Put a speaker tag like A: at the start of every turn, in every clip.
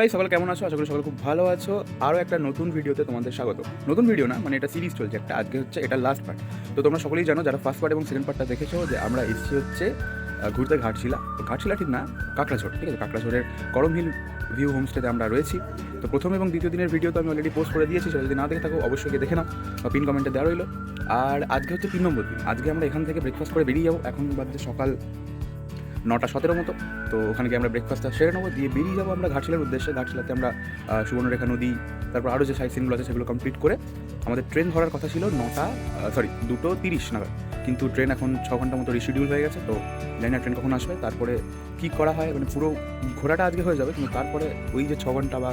A: Guys, সকালে কেমন আছো? আশা করি সকালে খুব ভালো আছো। আরও একটা নতুন ভিডিওতে তোমাদের স্বাগত। নতুন ভিডিও না, মানে এটা সিরিজ চলছে একটা। আজকে হচ্ছে এটা লাস্ট পার্ট। তো তোমরা সকলেই জানো, যারা ফার্স্ট পার্ট এবং সেকেন্ড পার্টটা দেখেছো, যে আমরা এসেছি হচ্ছে ঘুরতে ঘাটশিলা ঠিক না, কাঁকড়াঝোড়। ঠিক আছে, কাঁকড়াঝোড়ের করম হিল ভিউ হোমস্টেতে আমরা রয়েছি। তো প্রথম এবং দ্বিতীয় দিনের ভিডিও তো আমি অলরেডি পোস্ট করে দিয়েছি, সেটা যদি না দেখে থাকো অবশ্যই গিয়ে দেখে নাও, পিন কমেন্টে দেওয়া রইলো। আর আজকে হচ্ছে 3 নম্বর দিন। আজকে আমরা এখান থেকে ব্রেকফাস্ট করে বেরিয়ে যাবো। এখন বাজছে সকাল 9:17 মতো। তো ওখানে গিয়ে আমরা ব্রেকফাস্টটা সেরে নেবো, দিয়ে বেরিয়ে যাবো আমরা ঘাটশিলার উদ্দেশ্যে। ঘাটশিলাতে আমরা সুবর্ণরেখা নদী, তারপর আরও যে সাইট সিনগুলো আছে সেগুলো কমপ্লিট করে আমাদের ট্রেন ধরার কথা ছিল 2:30 নাগাদ। কিন্তু ট্রেন এখন 6 ঘন্টা মতো রিশিডিউল হয়ে গেছে। তো জানি না ট্রেন কখন আসবে, তারপরে কী করা হয়। মানে পুরো ঘোরাটা আজকে হয়ে যাবে, কিন্তু তারপরে ওই যে 6 ঘন্টা বা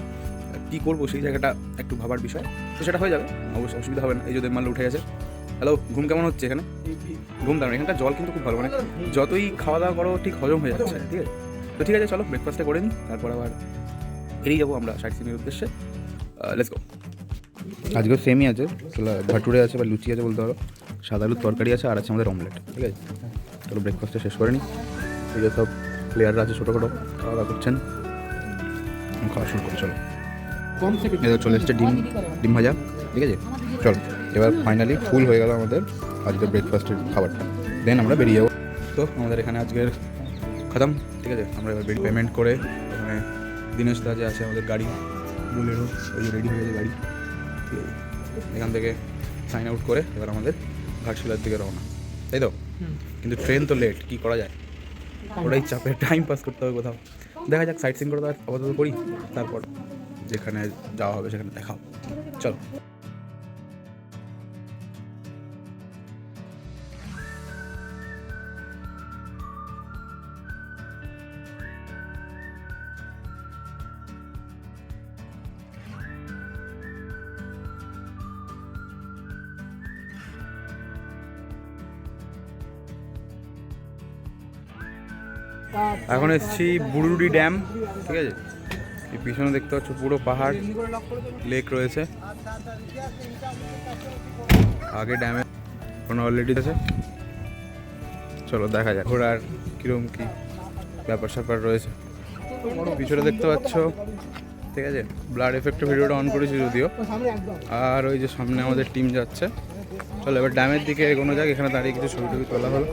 A: কী করবো সেই জায়গাটা একটু ভাবার বিষয়। তো সেটা হয়ে যাবে, অবশ্যই অসুবিধা হবে না। এই যে দেবমাল্য উঠে গেছে। হ্যালো, ঘুম কেমন হচ্ছে এখানে? ঘুম দাঁড়ানো, এখানকার জল কিন্তু খুব ভালো, মানে যতই খাওয়া দাওয়া করো ঠিক হজম হয়ে যাচ্ছে। ঠিক আছে, তো ঠিক আছে, চলো ব্রেকফাস্টে করে নিই, তারপর আবার বেরিয়ে যাবো আমরা সাইট সিনের উদ্দেশ্যে। Let's go. আজকেও সেমই আছে, ভাটুরে আছে বা লুচি আছে বলতে পারো, সাদা আলুর তরকারি আছে, আর আছে আমাদের অমলেট। ঠিক আছে, চলো ব্রেকফাস্টটা শেষ করে নিই। এই যে সব প্লেয়াররা আছে ছোটো খাটো, খাওয়া দাওয়া করছেন। খাওয়া শুরু করি, চলো। চলে এসছে ডিম ভাজা। ঠিক আছে, চলো এবার ফাইনালি ফুল হয়ে গেল আমাদের আজকের ব্রেকফাস্টের খাবারটা, দেন আমরা বেরিয়ে যাবো। তো আমাদের এখানে আজকের খতম। ঠিক আছে, আমরা এবার পেমেন্ট করে এখানে দিনেশ দা যে আছে আমাদের গাড়ি বুলেরো, ওই যে রেডি হয়ে গেছে গাড়ি। ঠিক আছে, এখান থেকে সাইন আউট করে এবার আমাদের ঘাটশিলার দিকে রওনা, তাই তো? কিন্তু ট্রেন তো লেট, কী করা যায়? ওটাই চাপে টাইম পাস করতে হবে কোথাও। দেখা যাক, সাইট সিন করে তো আপাতত করি, তারপর যেখানে যাওয়া হবে সেখানে দেখাও। চলো। এখন এসেছি বুড়ুডি ড্যাম। ঠিক আছে, এই পিছনে দেখতে পাচ্ছ পুরো পাহাড়, লেক রয়েছে। আগে ড্যামে কোনো অলরেডি আছে, চলো দেখা যাক ঘোরার কীরকম কী ব্যাপার স্যাপার রয়েছে। পিছনে দেখতে পাচ্ছ, ঠিক আছে, ব্লাড এফেক্টের ভিডিওটা অন করেছি যদিও। আর ওই যে সামনে আমাদের টিম যাচ্ছে। চলো এবার ড্যামের দিকে এগোনো যাক। এখানে দাঁড়িয়ে কিছু ছবি টবি তোলা হলো,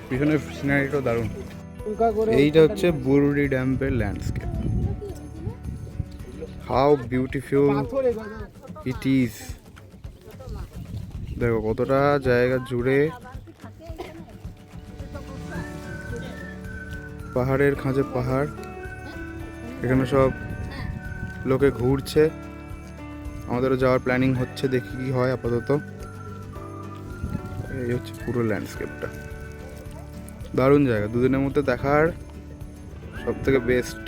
A: পিছনের সিনারিটাও দারুণ। এইটা হচ্ছে বুরুডি ড্যামের landscape. How beautiful it is. দেখো কতটা জায়গা জুড়ে পাহাড়ের খাঁজে পাহাড়। এখানে সব লোকে ঘুরছে, আমাদেরও যাওয়ার প্ল্যানিং হচ্ছে, দেখি কি হয়। আপাতত এই হচ্ছে পুরো ল্যান্ডস্কেপটা, দারুণ জায়গা, দুদিনের মধ্যে দেখার সব থেকে বেস্ট।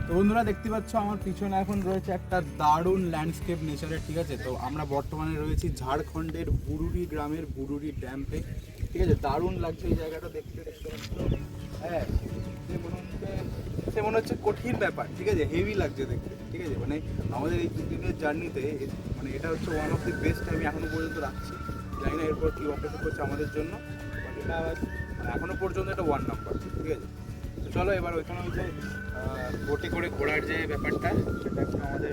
A: তো বন্ধুরা দেখতে পাচ্ছ আমার পিছনে এখন রয়েছে একটা দারুণ ল্যান্ডস্কেপ নেচারের। ঠিক আছে, তো আমরা বর্তমানে রয়েছি ঝাড়খণ্ডের বুরুডি গ্রামের বুরুডি ড্যামে। ঠিক আছে, দারুণ লাগছে এই জায়গাটা দেখতে। হ্যাঁ, সে মনে হচ্ছে কঠিন ব্যাপার। ঠিক আছে, হেভি লাগছে দেখতে। ঠিক আছে, মানে আমাদের এই 2 দিনের জার্নিতে মানে এটা হচ্ছে ওয়ান অফ দি বেস্ট আমি এখনো পর্যন্ত রাখছি। জানি না এরপর কী অপেক্ষা করছে আমাদের জন্য, বাট এটা মানে এখনো পর্যন্ত এটা 1 নম্বর। ঠিক আছে, তো চলো এবার ওইখানে ওই যে বোটে করে ঘোরার যে ব্যাপারটা, সেটা এখন আমাদের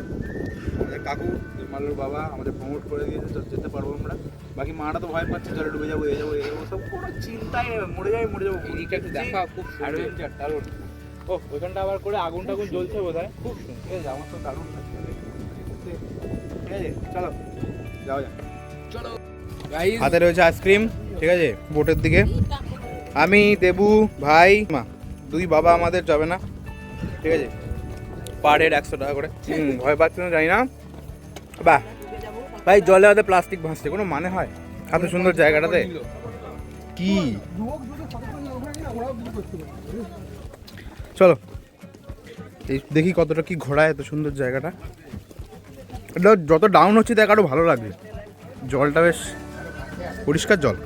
A: কাকু মাল্লুর বাবা আমাদের প্রমোট করে দিয়েছে, যেতে পারবো আমরা। বাকি মারা তো ভয় পাচ্ছে, জলে ডুবে যাবো, সব কোনো চিন্তাই নেই, মরে যাবো। দেখা খুব অ্যাডভেঞ্চার দারুণ। ও ওইখানটা আবার করে আগুন টাগুন জ্বলছে বোধ হয়, খুব সুন্দর। ঠিক আছে, আমার তো দারুণ লাগছে। ঠিক আছে, চলো যাওয়া যাক। চলো, হাতে রয়েছে আইসক্রিম। ঠিক আছে, বোটের দিকে আমি, দেবু ভাই, মা, 2 বাবা আমাদের যাবে না। ঠিক আছে, পার হেড 100 টাকা করে। ভয় পাচ্ছে না, জানি না। বাহ ভাই, জলে হয়তো প্লাস্টিক ভাসছে, কোনো মানে হয়? এত সুন্দর জায়গাটাতে কি। চলো দেখি কতটা কি ঘোরায় এত সুন্দর জায়গাটা। এটা যত ডাউন হচ্ছে দেখ আরও ভালো লাগবে, জলটা বেশ পরিষ্কার জল।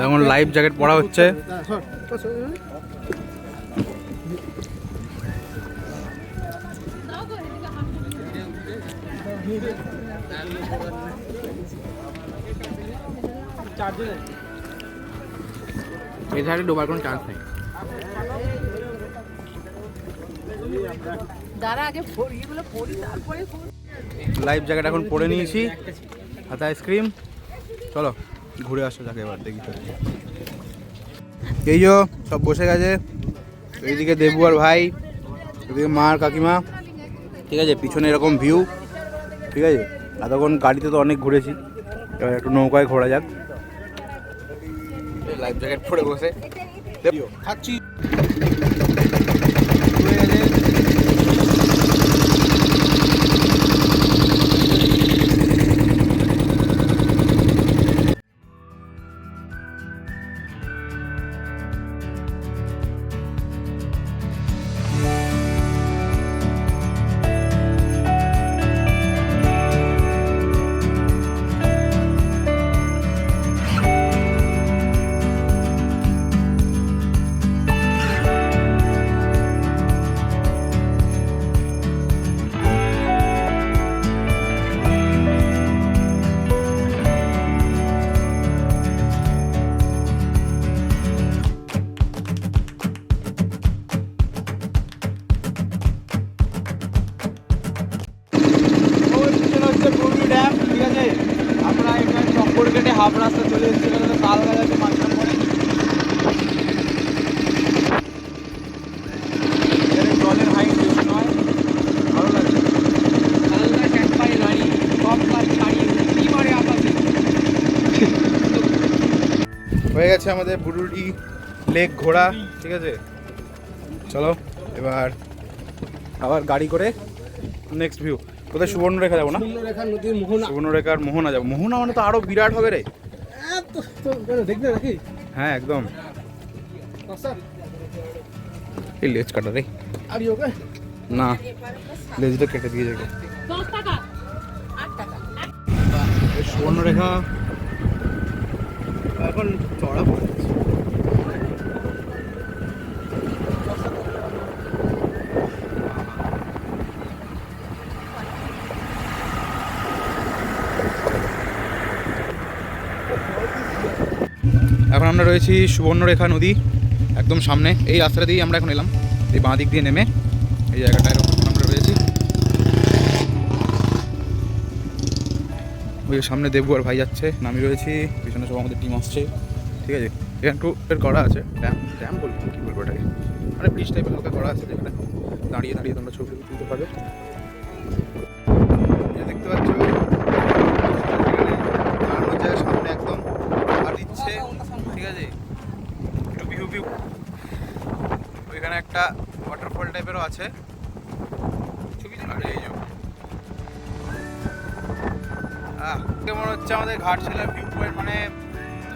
A: এখন লাইফ জ্যাকেট পরা হচ্ছে। এই ধারে ডোবার কোনো চান্স নেই। লাইভ জ্যাকেট এখন পরে নিয়েছি, হাতে আইসক্রিম। চলো ঘুরে আসো যাকে এবার দেখি। এই যে সব বসে গেছে, এইদিকে দেবু আর ভাই, এদিকে মা আর কাকিমা। ঠিক আছে, পিছনে এরকম ভিউ। ঠিক আছে, এতক্ষণ গাড়িতে তো অনেক ঘুরেছি, এবার একটু নৌকায় ঘোরা যাক। লাইফ জ্যাকেট পরে বসে খাচ্ছি। আমরা এখানে চক্কর কেটে হাফ রাস্তা চলে এসেছি, তাল গাছ আছে মাঝখান পরে। জলের হাইট বেশি নয়, ভালো লাগছে। হয়ে গেছে আমাদের বুরুডি লেক ঘোরা। ঠিক আছে, চলো এবার আবার গাড়ি করে নেক্সট ভিউ। কোথায় সুবর্ণরেখা যাবো না? সুবর্ণরেখার মোহনা যাবো। মোহনা মানে তো আরো বিরাট হবে রে। হ্যাঁ একদম। এই লেজ কাটা রে না, লেজটা কেটে দিয়ে যাবে। সুবর্ণরেখা এখন চড়া পড়েছে। এখন আমরা রয়েছি সুবর্ণরেখা নদী একদম সামনে। এই রাস্তাটা দিয়েই আমরা এখন এলাম, এই বাঁ দিক দিয়ে নেমে এই জায়গাটায় আমরা রয়েছি। ওই সামনে দেবু আর ভাই যাচ্ছে, আমি রয়েছি পিছনে, সব আমাদের টিম আসছে। ঠিক আছে, এখানে একটু করা আছে ড্যাম, ড্যাম বলবো কী বলবো এটাকে, মানে ব্রিজ টাইপের হালকা করা আছে, যেখানে দাঁড়িয়ে দাঁড়িয়ে তোমরা ছবি তুলতে পারবে। দেখতে পাচ্ছ সামনে একদম আর দিচ্ছে। ঠিক আছে, একটু ভিউ ভিউ। ওইখানে একটা ওয়াটারফল টাইপেরও আছে, ছবি তুলে এই কেমন হচ্ছে আমাদের ঘাটশিলার ভিউ পয়েন্ট, মানে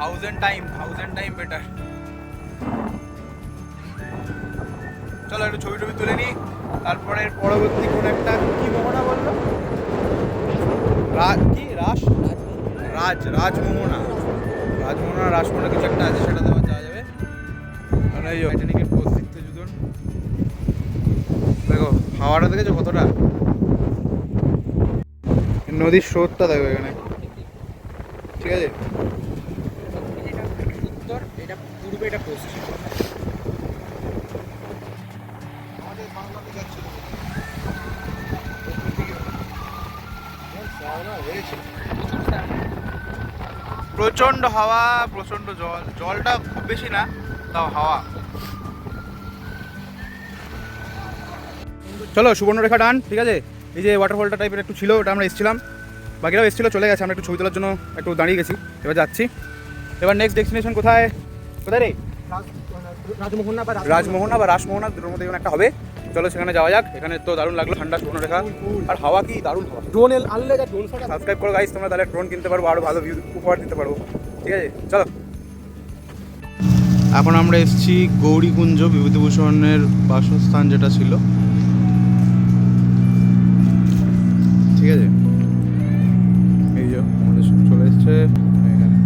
A: 1000 টাইম বেটার। চলো একটু ছবি টবি তুলে নিই, তারপরে পরবর্তী কোন একটা কি মোহনা বললো, রাজমোহনা রাসমোহনা কিছু একটা আছে, সেটা দেওয়া যাওয়া যাবে। কারণ এই টাইটানিকের পোস্ট দিতে দুজন। দেখো হাওয়াটা দেখেছো কতটা, নদীর স্রোতটা দেখো এখানে। ঠিক আছে, উত্তর, এটা পূর্বে, এটা পশ্চিম। প্রচন্ড হাওয়া, প্রচন্ড জল, জলটা খুব বেশি না, তাও হাওয়া। চলো সুবর্ণরেখা ডান। ঠিক আছে, এই যে ওয়াটারফলটা টাইপের একটু ছিল, ওটা আমরা এসেছিলাম, বাকিরাও এসেছিলো, চলে গেছে। আমরা একটু ছবি তোলার জন্য একটু দাঁড়িয়ে গেছি, এবার যাচ্ছি। এবার নেক্সট ডেস্টিনেশন কোথায় রে? রাজমোহনা বা রাসমোহনা, দুটোর মধ্যে একটা হবে। চলো সেখানে যাওয়া যাক। এখানে তো দারুণ লাগলো, ঠান্ডা সুবর্ণরেখা, আর হাওয়া কি দারুণ হাওয়া। ড্রোন আনলে ড্রোন সাবস্ক্রাইব করো গাইস তোমরা, তাহলে ড্রোন কিনতে পারবো, আরো ভালো ভিউ উপহার দিতে পারবো। ঠিক আছে, চলো। এখন আমরা এসেছি গৌরীকুঞ্জ, বিভূতিভূষণের বাসস্থান যেটা ছিল। ঠিক আছে, এই যে আমাদের চলে এসছে এখানে।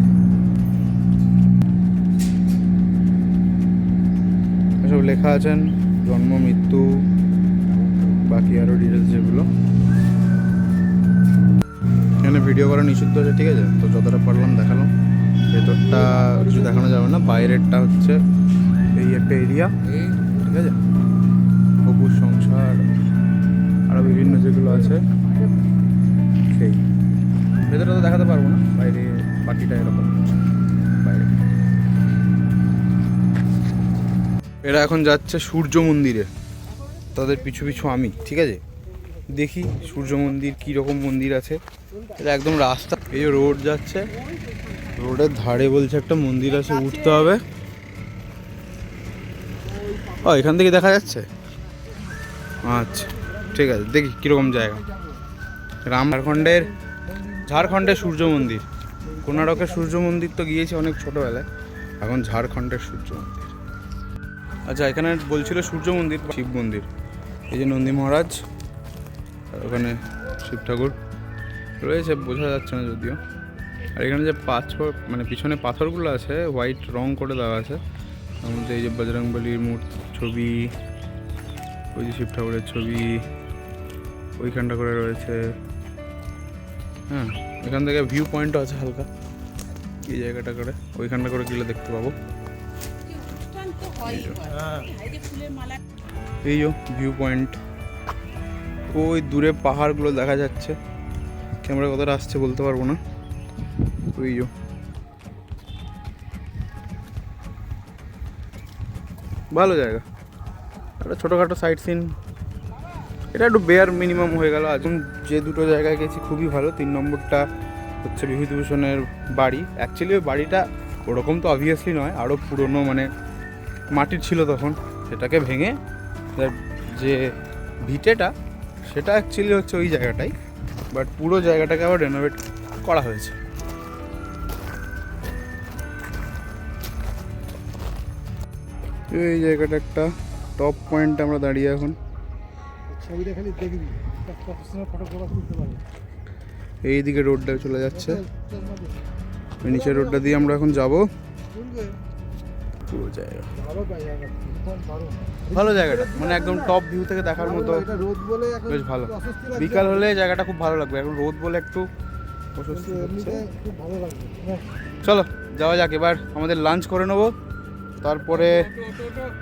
A: এসব লেখা আছেন, জন্ম মৃত্যু বাকি আরও ডিটেলস যেগুলো। এখানে ভিডিও করা নিষিদ্ধ আছে। ঠিক আছে, তো যতটা পারলাম দেখালাম। ভেতরটা কিছু দেখানো যাবে না, বাইরেরটা হচ্ছে এই একটা এরিয়া। ঠিক আছে, সবুজ সংসার আরও বিভিন্ন যেগুলো আছে সেই ভেতরে তো দেখাতে পারবো না, বাইরে বাকিটা এরকম বাইরে। এরা এখন যাচ্ছে সূর্য মন্দিরে, তাদের পিছু পিছু আমি, ঠিক আছে। দেখি সূর্য মন্দির কীরকম মন্দির আছে। এটা একদম রাস্তা, এই যে রোড যাচ্ছে, রোডের ধারে বলছে একটা মন্দির আছে, উঠতে হবে। ও এখান থেকে দেখা যাচ্ছে, আচ্ছা ঠিক আছে, দেখি কীরকম জায়গা। ঝাড়খণ্ডের সূর্য মন্দির। কোনারকের সূর্য মন্দির তো গিয়েছি অনেক ছোটোবেলায়, এখন ঝাড়খণ্ডের সূর্য মন্দির। আচ্ছা এখানে বলছিল সূর্য মন্দির, শিব মন্দির। এই যে নন্দী মহারাজ, ওখানে শিব ঠাকুর রয়েছে, বোঝা যাচ্ছে না যদিও। আর এখানে যে পাথর, মানে পিছনে পাথরগুলো আছে হোয়াইট রং করে দেওয়া আছে, তার মধ্যে এই যে বজরংবলীর ছবি, ওই যে শিব ঠাকুরের ছবি ওইখানটা করে রয়েছে। হ্যাঁ, এখান থেকে ভিউ পয়েন্টও আছে হালকা, এই জায়গাটা করে ওইখানটা করে গেলে দেখতে পাবো। এই যে ভিউ পয়েন্ট, ওই দূরে পাহাড়গুলো দেখা যাচ্ছে, ক্যামেরা কতটা আসছে বলতে পারবো না। ওই যে ভালো জায়গা, একটা ছোটোখাটো সাইট সিন, এটা একটু বেয়ার মিনিমাম হয়ে গেল। এখন যে দুটো জায়গায় গেছি খুবই ভালো। 3 নম্বরটা হচ্ছে বিভূতিভূষণের বাড়ি। অ্যাকচুয়ালি ওই বাড়িটা ওরকম তো অবভিয়াসলি নয়, আরও পুরনো, মানে মাটির ছিল তখন, সেটাকে ভেঙে যে ভিটেটা সেটা অ্যাকচুয়ালি হচ্ছে ওই জায়গাটাই, বাট পুরো জায়গাটাকে আবার রেনোভেট করা হয়েছে। এই জায়গাটা একটা টপ পয়েন্টে আমরা দাঁড়িয়ে এখন। এইদিকে রোডটা চলে যাচ্ছে, নিচের রোডটা দিয়ে আমরা এখন যাব। পুরো জায়গা ভালো, জায়গাটা মানে একদম টপ ভিউ থেকে দেখার মতো, বেশ ভালো। বিকাল হলে জায়গাটা খুব ভালো লাগবে, এখন রোদ বলে একটু অস্বস্তি হচ্ছে। চলো যাওয়া যাক, এবার আমাদের লাঞ্চ করে নেবো, তারপরে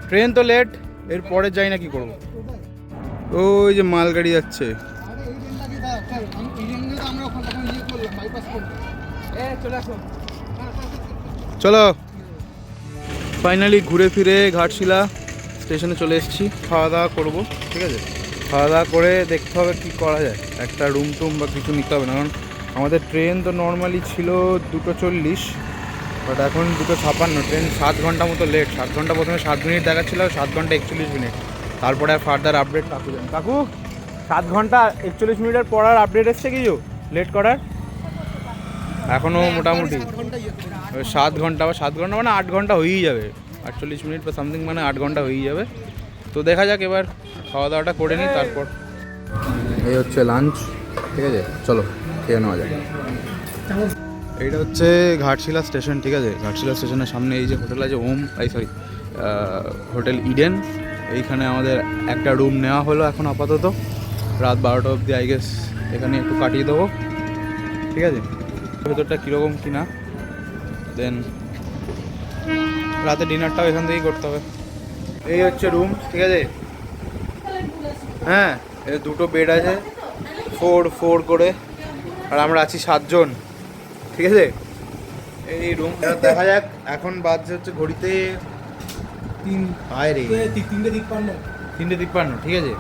A: ট্রেন তো লেট, এরপরে যাই না কি করবো। ওই যে মালগাড়ি যাচ্ছে, চলো ফাইনালি ঘুরে ফিরে ঘাটশিলা স্টেশনে চলে এসেছি। খাওয়া দাওয়া করবো, ঠিক আছে। খাওয়া দাওয়া করে দেখতে হবে কী করা যায়, একটা রুম টুম বা কিছু নিতে হবে না, কারণ আমাদের ট্রেন তো নর্মালি ছিল 2:40, বাট এখন 2:56। ট্রেন 7 ঘন্টা মতো লেট। 7 ঘন্টা, প্রথমে 7 মিনিট দেখাচ্ছিল, 7 ঘন্টা 41 মিনিট। তারপরে আর ফার্দার আপডেট কাকু জান। কাকু 7 ঘন্টা 41 মিনিটের পর আর আপডেট এসছে কিছু লেট করার? এখনও মোটামুটি 7 ঘন্টা বা 7 ঘন্টা মানে 8 ঘন্টা হয়েই যাবে, 48 মিনিট বা সামথিং, মানে 8 ঘন্টা হয়েই যাবে। তো দেখা যাক, এবার খাওয়া দাওয়াটা করে নিই, তারপর। এই হচ্ছে লাঞ্চ, ঠিক আছে, চলো খেয়ে নেওয়া যাক। এইটা হচ্ছে ঘাটশিলা স্টেশন, ঠিক আছে। ঘাটশিলা স্টেশনের সামনে এই যে হোটেল আছে হোটেল ইডেন, এইখানে আমাদের একটা রুম নেওয়া হলো এখন আপাতত। রাত 12টা অবধি আই গেস এখানে একটু কাটিয়ে দেবো, ঠিক আছে। ভেতরটা কীরকম কি না, দেন রাতে ডিনারটাও এখান থেকেই করতে হবে। এই হচ্ছে রুম, ঠিক আছে। হ্যাঁ, এর 2টো বেড আছে, 4 করে, আর আমরা আছি 7 জন, ঠিক আছে। এই রুম দেখা যাক। এখন বাজছে হচ্ছে ঘড়িতে 3:53, ঠিক আছে।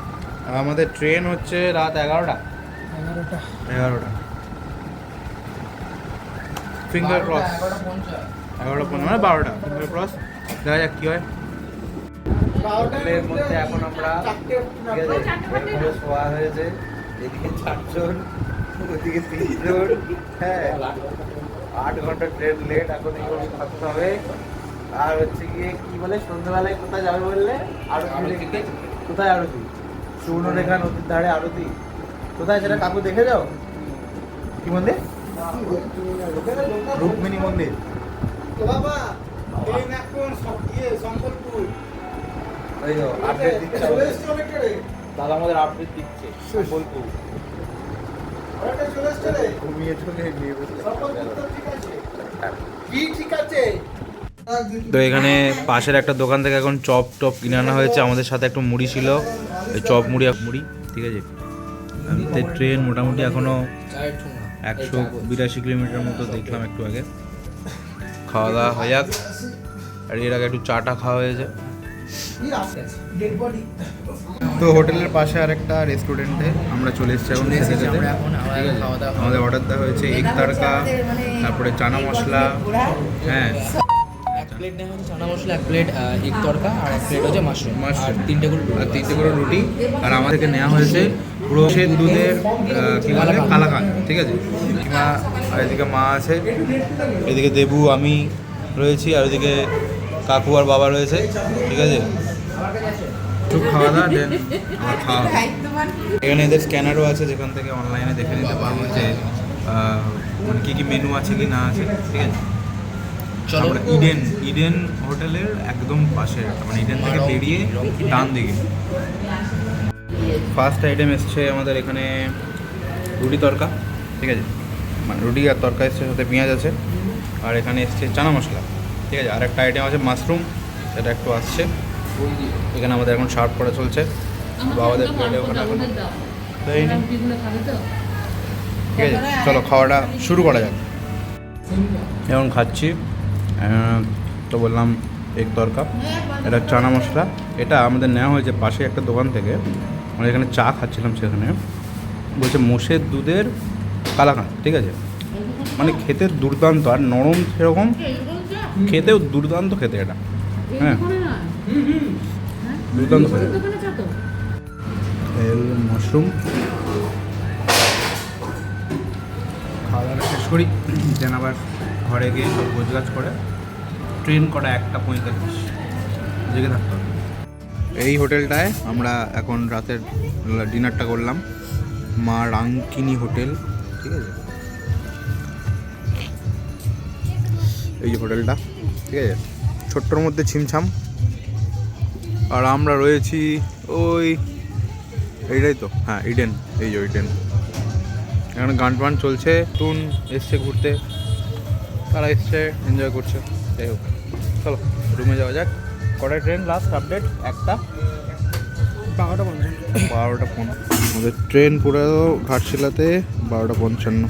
A: আমাদের ট্রেন হচ্ছে রাত 11টা। ফিঙ্গার ক্রস, 11:15 মানে 12টা, ফিঙ্গার ক্রস। দেখা যাক কী হয়। হোটেলের মধ্যে এখন আমরা, ঠিক আছে, শোয়া হয়েছে। এদিকে 4 জন, ওদিকে 3 জন। হ্যাঁ, 8 ঘন্টা ট্রেন লেট, এখন এইভাবে থাকতে হবে। আর হচ্ছে গিয়ে কি বলে, সন্ধ্যাবেলায় কোথায় যাবে বললে? আরতি। কোথায় আরতি? সুবর্ণরেখা নদীর ধারে আরতি। কোথায় সেটা কাকু দেখে যাও? কি মন্দির? রুক্মিণী মন্দির। আপডেট দিচ্ছে দাদা, আমাদের আপডেট দিচ্ছে সম্বলপুর। ঘুমিয়ে চলে নিয়ে বসে, ঠিক আছে।
B: তো এখানে পাশের একটা দোকান থেকে এখন চপ টপ কিনে আনা হয়েছে, আমাদের সাথে একটু মুড়ি ছিল, এই চপ মুড়ি ঠিক আছে। আমাদের ট্রেন মোটামুটি এখনও 182 কিলোমিটার মতো দেখলাম একটু আগে। খাওয়া দাওয়া হয়ে যাক, আর এর আগে একটু চাটা খাওয়া হয়েছে।
A: তো হোটেলের পাশে আরেকটা রেস্টুরেন্টে আমরা চলে এসেছি এখন খেতে খেতে। আমাদের অর্ডার দেওয়া হয়েছে এগ তড়কা, তারপরে চানা মশলা, হ্যাঁ
C: এক প্লেট নেওয়া হচ্ছে চানা মশলা, এক প্লেট এগ তড়কা, আর এক প্লেট হচ্ছে মাশরুম, আর তিনটে করে
A: রুটি। আর আমার থেকে নেওয়া হয়েছে পুরো সের দুধের কি বলে কালাকাঁদ, ঠিক আছে। মা আর এদিকে মা আছে,
B: এদিকে দেবু আমি রয়েছি, আর ওইদিকে কাকু আর বাবা রয়েছে, ঠিক আছে।
A: একটু খাওয়া দাওয়া দেন আমার খাওয়া।
B: এখানে এদের স্ক্যানারও আছে, যেখান থেকে অনলাইনে দেখে নিতে পারবো যে মানে কী কী মেনু আছে কি না আছে, ঠিক আছে। আমরা ইডেন হোটেলের একদম পাশে, মানে ইডেন থেকে বেরিয়ে ডান দিকে। ফার্স্ট আইটেম এসছে আমাদের এখানে রুটি তড়কা, ঠিক আছে, মানে রুটি আর তড়কা এসছে, সাথে পেঁয়াজ আছে। আর এখানে এসছে চানা মশলা, ঠিক আছে। আর একটা আইটেম আছে মাশরুম, সেটা একটু আসছে। এখানে আমাদের এখন সার্ভ করা চলছে, বাবাদের প্লেটে ওখানে এখন দেয়নি, ঠিক আছে। চলো খাওয়াটা শুরু করা যাক। এখন খাচ্ছি, তো বললাম এগ তড়কা, এটা চানা মশলা। এটা আমাদের নেওয়া হয়েছে পাশে একটা দোকান থেকে। আমরা এখানে চা খাচ্ছিলাম, সেখানে বলছে মোষের দুধের কালাকাঁদ, ঠিক আছে। মানে খেতে দুর্দান্ত, আর নরম সেরকম, খেতেও দুর্দান্ত খেতে এটা, হ্যাঁ দুর্দান্ত খেতে। মাশরুম খাওয়া দাওয়া শেষ করি, দেন আবার ঘরে গিয়ে সব গোছগাছ করে ট্রেন কটা 1:45 জেগে থাকতে হবে। এই হোটেলটায় আমরা এখন রাতের ডিনারটা করলাম, মা রাঙ্কিনি হোটেল, ঠিক আছে। এই যে হোটেলটা, ঠিক আছে, ছোট্টর মধ্যে ছিমছাম। আর আমরা রয়েছি ওই এইটাই তো, হ্যাঁ ইডেন, এই যে ইডেন। এখানে গান টান চলছে, টুন এসছে ঘুরতে, তারা এসছে এনজয় করছে। যাই হোক, চলো রুমে যাওয়া যাক। কটায় ট্রেন লাস্ট আপডেট? 12:15। আমাদের ট্রেন পুরো ঘাটশিলাতে 12:55।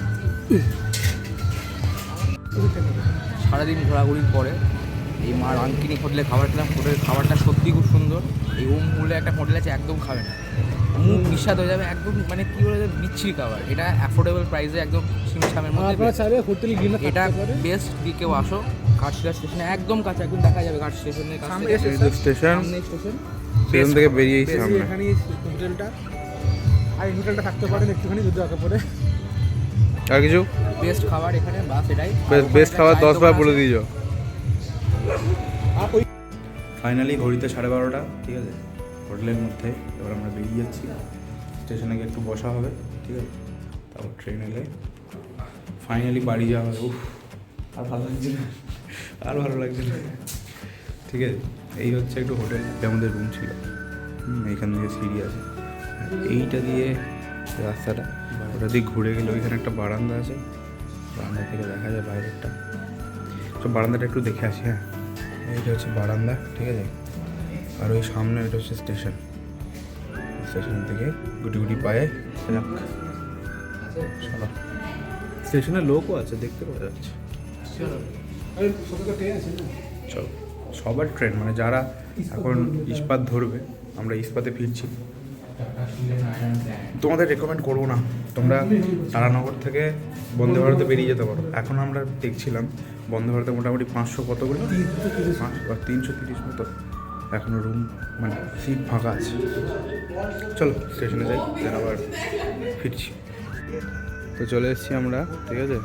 C: সারাদিন ঘোরাঘুরির পরে এই মা রাঙ্কিনি হোটেলে খাবার খেলাম। হোটেলের খাবারটা সত্যি খুব সুন্দর। এই ওম বলে একটা হোটেল আছে, একদম খাবে না, মুখ বিস্বাদ হয়ে যাবে একদম, মানে কী বলে বিচ্ছিরি খাবার। এটা অ্যাফোর্ডেবল প্রাইসে একদম সিমছামের মধ্যে। এটা বেস্ট, দিয়ে কেউ আসো ঘাটশিলা স্টেশনে একদম কাছে, একদম দেখা যাবে ঘাট স্টেশনের কাছে,
A: স্টেশন স্টেশন থেকে বেরিয়েই সামনে
D: হোটেলটা। আর এই হোটেলটা থাকতে পারেন একটুখানি যদি আগে পরে।
A: আর কিছু
C: বেস্ট খাবার এখানে, বাস এটাই
A: বেস্ট খাবার 10 বার বলে দিয়েছো। ফাইনালি ঘড়িতে 12:30, ঠিক আছে, হোটেলের মধ্যে। এবার আমরা বেরিয়ে যাচ্ছি, স্টেশনে গিয়ে একটু বসা হবে, ঠিক আছে, তারপর ট্রেন এলে ফাইনালি বাড়ি যাওয়া হবে। উফ, আর ভালো লাগছে না, আর ভালো লাগছে না, ঠিক আছে। এই হচ্ছে একটু হোটেল, আমাদের রুম ছিল, এইখান থেকে সিঁড়ি আছে, এইটা দিয়ে রাস্তাটা, ওটা দিয়ে ঘুরে গেলে ওইখানে একটা বারান্দা আছে, বারান্দা থেকে দেখা যায় বাইরেরটা। তো বারান্দাটা একটু দেখে আসি। হ্যাঁ, এইটা হচ্ছে বারান্দা, ঠিক আছে। আর ওই সামনে এটা হচ্ছে স্টেশন, স্টেশন থেকে গুটি গুটি পায়ে যাক। স্টেশনে লোকও আছে, দেখতে পাওয়া যাচ্ছে। চলো, সবার ট্রেন, মানে যারা এখন ইস্পাত ধরবে, আমরা ইস্পাতে ফিরছি। তোমাদের রেকমেন্ড করবো না, তোমরা তারানগর থেকে বন্দে ভারতে বেরিয়ে যেতে পারো। এখন আমরা দেখছিলাম বন্দে ভারতে মোটামুটি 500 কতগুলো, 330 মতো এখনও রুম, মানে সিট ফাঁকা আছে। চলো স্টেশনে যাই, দেন আবার ফিরছি। তো চলে এসেছি আমরা, ঠিক আছে,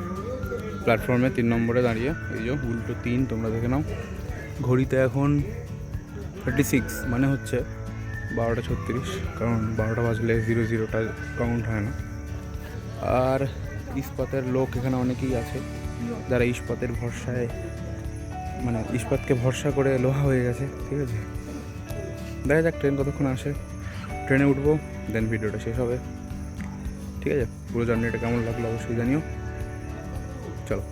A: প্ল্যাটফর্মে 3 নম্বরে দাঁড়িয়ে। এই যে উল্টো 3, তোমরা দেখে নাও। ঘড়িতে এখন 36, মানে হচ্ছে 12:36, কারণ 12টা বাজলে 00টা কাউন্ট হয় না। আর ইস্পাতের লোক এখানে অনেকেই আছে, যারা ইস্পাতের ভরসায়, মানে ইস্পাতকে ভরসা করে লোহা হয়ে গেছে, ঠিক আছে। দেখা যাক ট্রেন কতক্ষণ আসে, ট্রেনে উঠবো, দেন ভিডিওটা শেষ হবে, ঠিক আছে। পুরো জার্নিটা কেমন লাগলো অবশ্যই জানিও। চলো।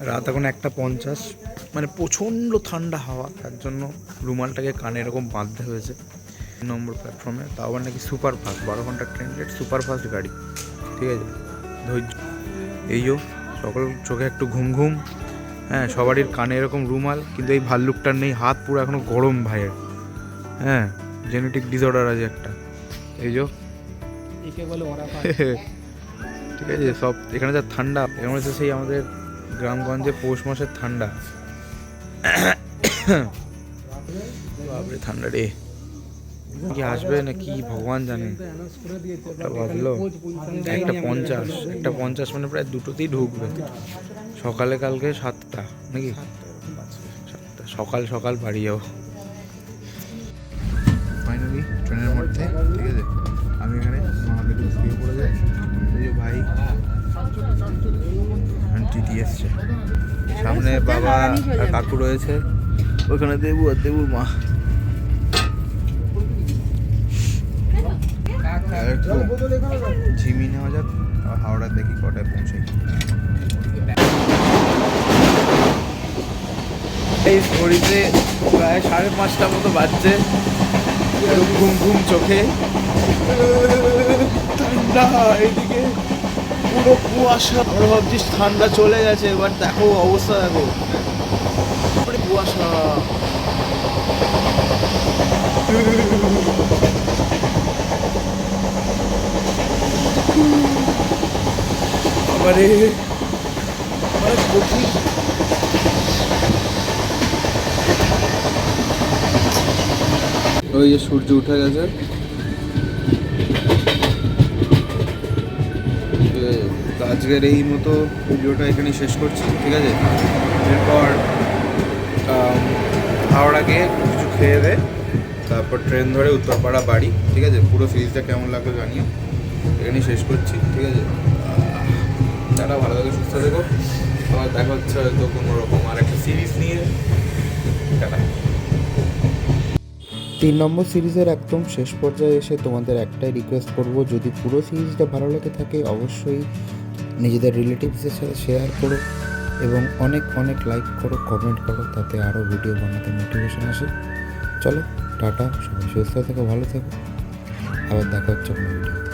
B: রাত এখন 1:50, মানে প্রচণ্ড ঠান্ডা হাওয়া, তার জন্য রুমালটাকে কানে এরকম বাঁধতে হয়েছে। 3 নম্বর প্ল্যাটফর্মে, তাও আবার নাকি সুপার ফাস্ট, 12 ঘন্টার ট্রেন রেট, সুপার ফাস্ট গাড়ি, ঠিক আছে। ধৈর্য। এই সকল চোখে একটু ঘুম ঘুম, হ্যাঁ, সবারই কানে এরকম রুমাল, কিন্তু এই ভাল্লুকটার নেই, হাত পুরো এখনো গরম ভাইয়ের, হ্যাঁ, জেনেটিক ডিসঅর্ডার আছে একটা। এই
D: একে বলে ওরা
B: ঠিক আছে, সব এখানে যা ঠান্ডা, এখানে হচ্ছে সেই আমাদের গ্রামগঞ্জে পৌষ মাসের ঠান্ডা। বাপরে ঠান্ডা রে, কি আসবে না কি ভগবান জানে। ওটা বাজলো 1:50, 1:50 মানে প্রায় 2টোতেই ঢুকবে। সকালে কালকে 7টা নাকি 7টা, সকাল সকাল বাড়ি যাবো ফাইনালি ট্রেনের মধ্যে, ঠিক আছে। আমি এখানে মাকে শুয়ে পড়ে যাই, এই যে ভাই টিটি এসছে, সামনে বাবা আর কাকু রয়েছে, ওখানে দেবু আর দেবুর মা। ঝিমি নেওয়া যাক, হাওড়া দেখি কটায় পৌঁছাই।
A: এই ঘড়িতে প্রায় 5:30 মতো বাজছে, ঘুম ঘুম চোখে, ঠান্ডা এইদিকে পুরো কুয়াশা। আমরা ভাবছিস ঠান্ডা চলে গেছে, এবার দেখো অবস্থা, দেখো কুয়াশা। আবারে কঠিন। ওই যে সূর্য উঠে গেছে,
B: তো আজকের এই মতো ভিডিওটা এখানেই শেষ করছি, ঠিক আছে। এরপর হাওড়া গিয়ে কিছু খেয়ে দে, তারপর ট্রেন ধরে উত্তরপাড়া বাড়ি, ঠিক আছে। পুরো সিরিজটা কেমন লাগলো জানিও, এখানেই শেষ করছি, ঠিক আছে। তারা ভালো থাকে, সুস্থ থেকো, আবার দেখা হচ্ছে হয়তো কোনো রকম আর একটা সিরিজ নিয়ে। টাটা।
E: 3 নম্বর সিরিজের একদম শেষ পর্যায়ে এসে তোমাদের একটাই রিকোয়েস্ট করব, যদি পুরো সিরিজটা ভালো লেগে থাকে অবশ্যই নিজেদের রিলেটিভসের সাথে শেয়ার করো এবং অনেক অনেক লাইক করো, কমেন্ট করো, তাতে আরও ভিডিও বানাতে মোটিভেশন আসে। চলো টাটা, সবাই সুস্থ থেকো, ভালো থেকো, আবার দেখা হচ্ছে কোনো ভিডিওতে।